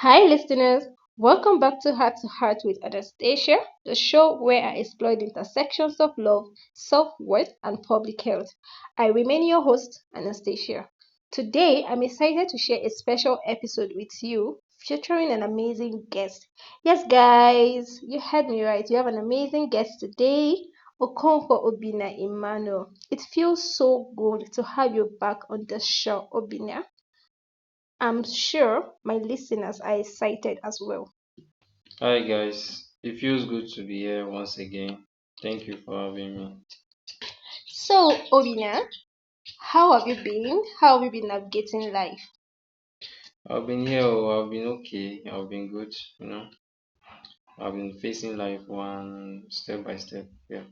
Hi, listeners. Welcome back to Heart with Anastasia, the show where I explore the intersections of love, self worth, and public health. I remain your host, Anastasia. Today, I'm excited to share a special episode with you featuring an amazing guest. Yes, guys, you heard me right. You have an amazing guest today, Okonkwo Obinna Emmanuel. It feels so good to have you back on the show, Obinna. I'm sure my listeners are excited as well. Hi guys, it feels good to be here once again. Thank you for having me. So, Obina, how have you been? How have you been navigating life? I've been here, oh, I've been okay, I've been good, you know. I've been facing life one step by step. Yeah.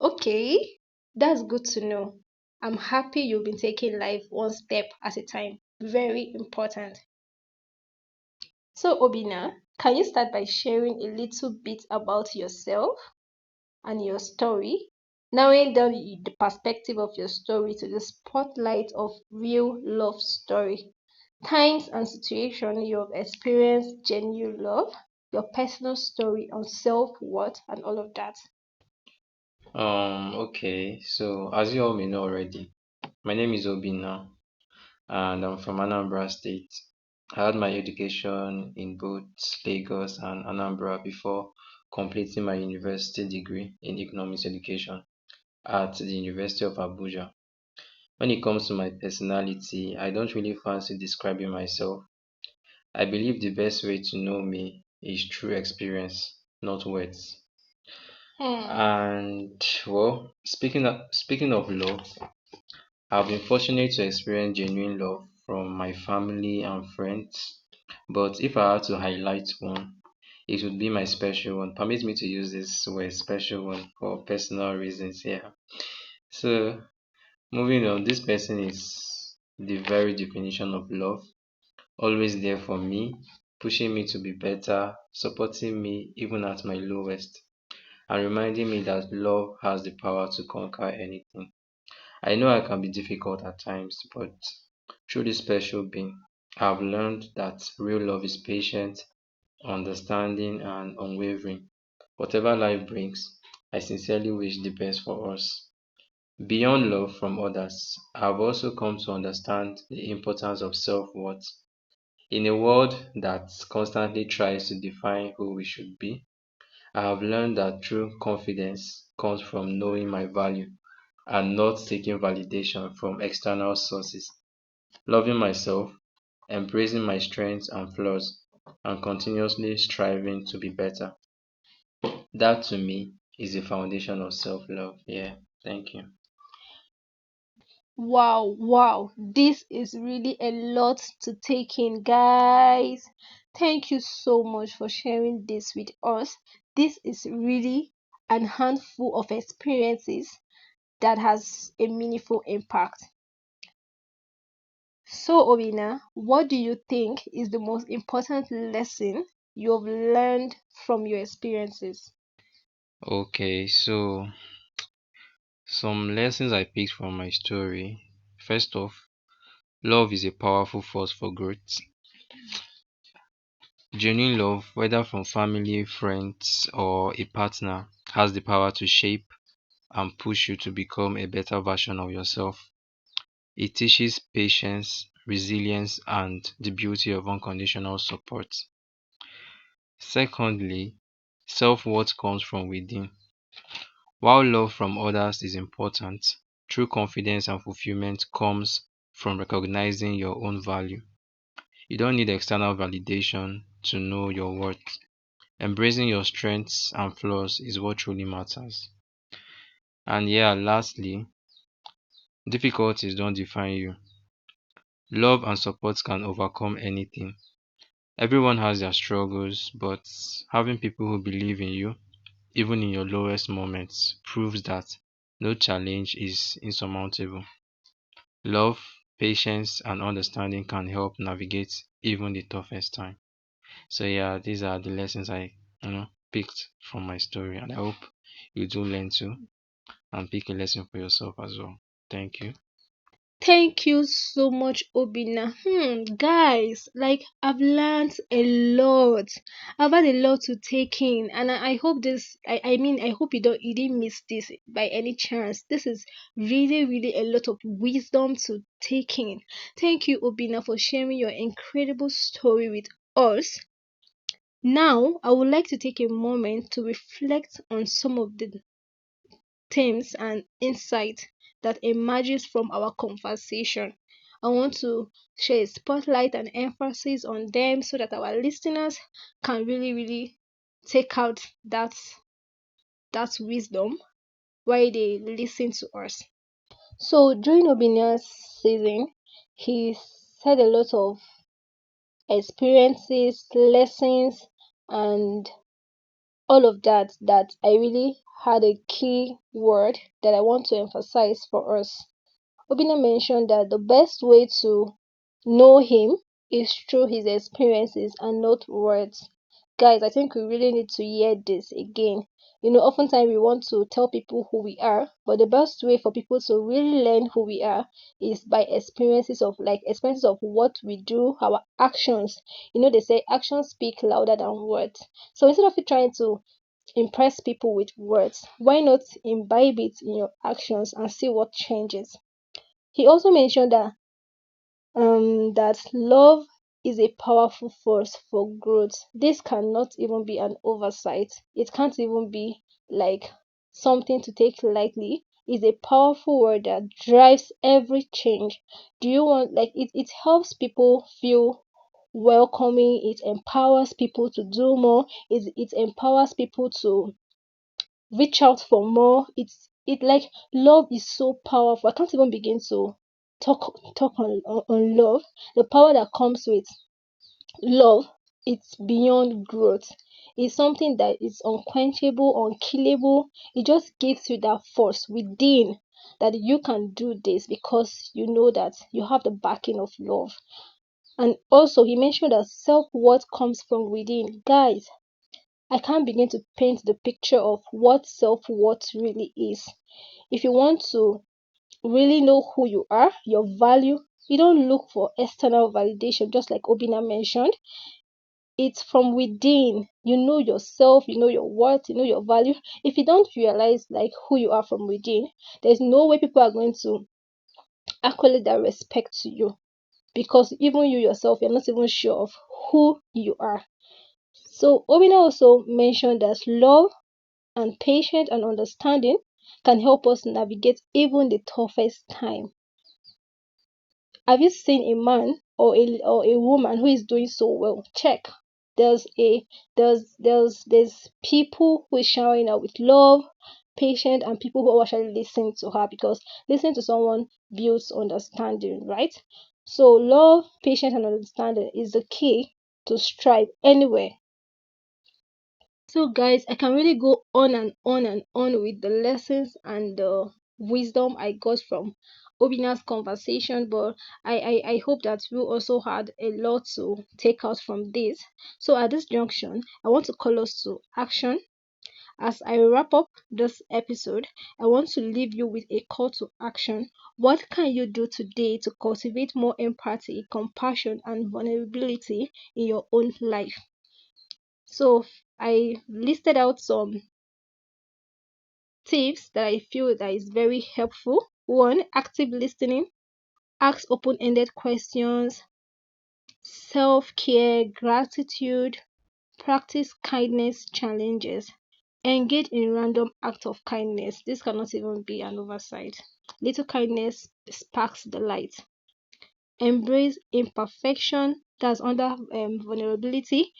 Okay, that's good to know. I'm happy you've been taking life one step at a time. Very important. So, Obina, can you start by sharing a little bit about yourself and your story, narrowing down the perspective of your story to the spotlight of real love story? Times and situations you have experienced genuine love, your personal story on self-worth and all of that. Okay, so as you all may know already, my name is Obinna and I'm from Anambra State. I had my education in both Lagos and Anambra before completing my university degree in economics education at the University of Abuja. When it comes to my personality, I don't really fancy describing myself. I believe the best way to know me is through experience, not words. Hmm. And well, speaking of love, I've been fortunate to experience genuine love from my family and friends. But if I had to highlight one, it would be my special one. Permit me to use this word special one for personal reasons here. So moving on, this person is the very definition of love, always there for me, pushing me to be better, supporting me even at my lowest, and reminding me that love has the power to conquer anything. I know I can be difficult at times, but through this special being, I've learned that real love is patient, understanding, and unwavering. Whatever life brings, I sincerely wish the best for us. Beyond love from others, I've also come to understand the importance of self worth. In a world that constantly tries to define who we should be, I have learned that true confidence comes from knowing my value and not seeking validation from external sources. Loving myself, embracing my strengths and flaws, and continuously striving to be better. That to me is the foundation of self love. Yeah, thank you. Wow, wow. This is really a lot to take in, guys. Thank you so much for sharing this with us. This is really an handful of experiences that has a meaningful impact. So, Obina, what do you think is the most important lesson you have learned from your experiences? Okay, so some lessons I picked from my story. First off, love is a powerful force for growth. Genuine love, whether from family, friends, or a partner, has the power to shape and push you to become a better version of yourself. It teaches patience, resilience, and the beauty of unconditional support. Secondly, self worth comes from within. While love from others is important, true confidence and fulfillment comes from recognizing your own value. You don't need external validation to know your worth. Embracing your strengths and flaws is what truly matters. And yeah, lastly, difficulties don't define you. Love and support can overcome anything. Everyone has their struggles, but having people who believe in you, even in your lowest moments, proves that no challenge is insurmountable. Love, patience, and understanding can help navigate even the toughest time. So yeah, these are the lessons I picked from my story, and I hope you do learn too and pick a lesson for yourself as well. Thank you. Thank you so much, Obina. Guys, like I've learned a lot. I've had a lot to take in, and I hope this. I hope you didn't miss this by any chance. This is really, really a lot of wisdom to take in. Thank you, Obina, for sharing your incredible story with us. Now, I would like to take a moment to reflect on some of the themes and insight that emerges from our conversation. I want to share a spotlight and emphasis on them so that our listeners can really, really take out that wisdom while they listen to us. So during Obinia's season, he said a lot of experiences, lessons, and all of that I really had a key word that I want to emphasize for us. Obina mentioned that the best way to know him is through his experiences and not words. Guys, I think we really need to hear this again. Oftentimes we want to tell people who we are, but the best way for people to really learn who we are is by experiences of what we do, our actions. They say actions speak louder than words. So instead of you trying to impress people with words, why not imbibe it in your actions and see what changes? He also mentioned that love is a powerful force for growth. This cannot even be an oversight. It can't even be like something to take lightly. It's a powerful word that drives every change. Do you want it helps people feel welcoming, it empowers people to do more, it empowers people to reach out for more. It like love is so powerful. I can't even begin to talk on love. The power that comes with love, it's beyond growth. It's something that is unquenchable, unkillable. It just gives you that force within that you can do this because you know that you have the backing of love. And also he mentioned that self-worth comes from within. Guys, I can't begin to paint the picture of what self worth really is. If you want to really know who you are, your value, you don't look for external validation, just like Obina mentioned. It's from within. You know yourself, you know your worth, you know your value. If you don't realize like who you are from within, there's no way people are going to accolade that respect to you because even you yourself, you're not even sure of who you are. So Obina also mentioned that love and patience and understanding can help us navigate even the toughest time. Have you seen a man or a woman who is doing so well? Check. There's a there's people who is showering her with love, patience, and people who actually listen to her because listening to someone builds understanding, right? So love, patience, and understanding is the key to strive anywhere. So, guys, I can really go on and on and on with the lessons and the wisdom I got from Obina's conversation, but I hope that you also had a lot to take out from this. So, at this junction, I want to call us to action. As I wrap up this episode, I want to leave you with a call to action. What can you do today to cultivate more empathy, compassion, and vulnerability in your own life? So I listed out some tips that I feel that is very helpful. One, active listening, ask open-ended questions, self-care, gratitude, practice kindness challenges, engage in random acts of kindness. This cannot even be an oversight. Little kindness sparks the light. Embrace imperfection, that's under vulnerability.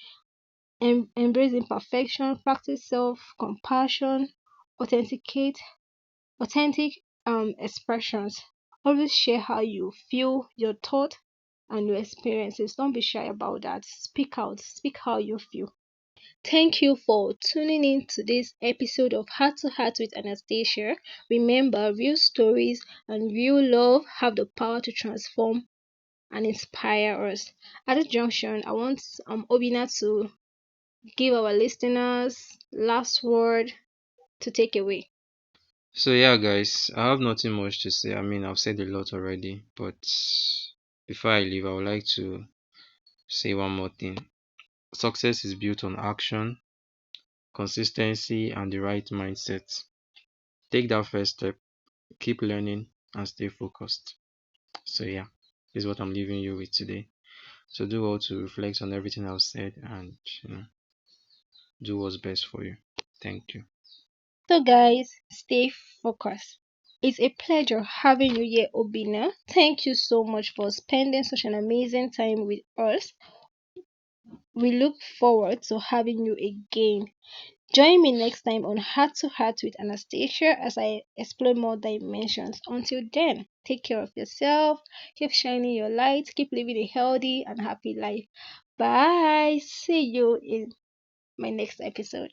Embrace imperfection, practice self-compassion, authenticate authentic expressions. Always share how you feel, your thought, and your experiences. Don't be shy about that. Speak out, speak how you feel. Thank you for tuning in to this episode of Heart to Heart with Anastasia. Remember, real stories and real love have the power to transform and inspire us. At this junction, I want Obina to give our listeners last word to take away. So yeah, guys, I have nothing much to say. I mean, I've said a lot already, but before I leave, I would like to say one more thing. Success is built on action, consistency, and the right mindset. Take that first step, keep learning, and stay focused. So yeah, this is what I'm leaving you with today. So do well to reflect on everything I've said and do what's best for you. Thank you. So, guys, stay focused. It's a pleasure having you here, Obina. Thank you so much for spending such an amazing time with us. We look forward to having you again. Join me next time on Heart to Heart with Anastasia as I explore more dimensions. Until then, take care of yourself, keep shining your light, keep living a healthy and happy life. Bye. See you in my next episode.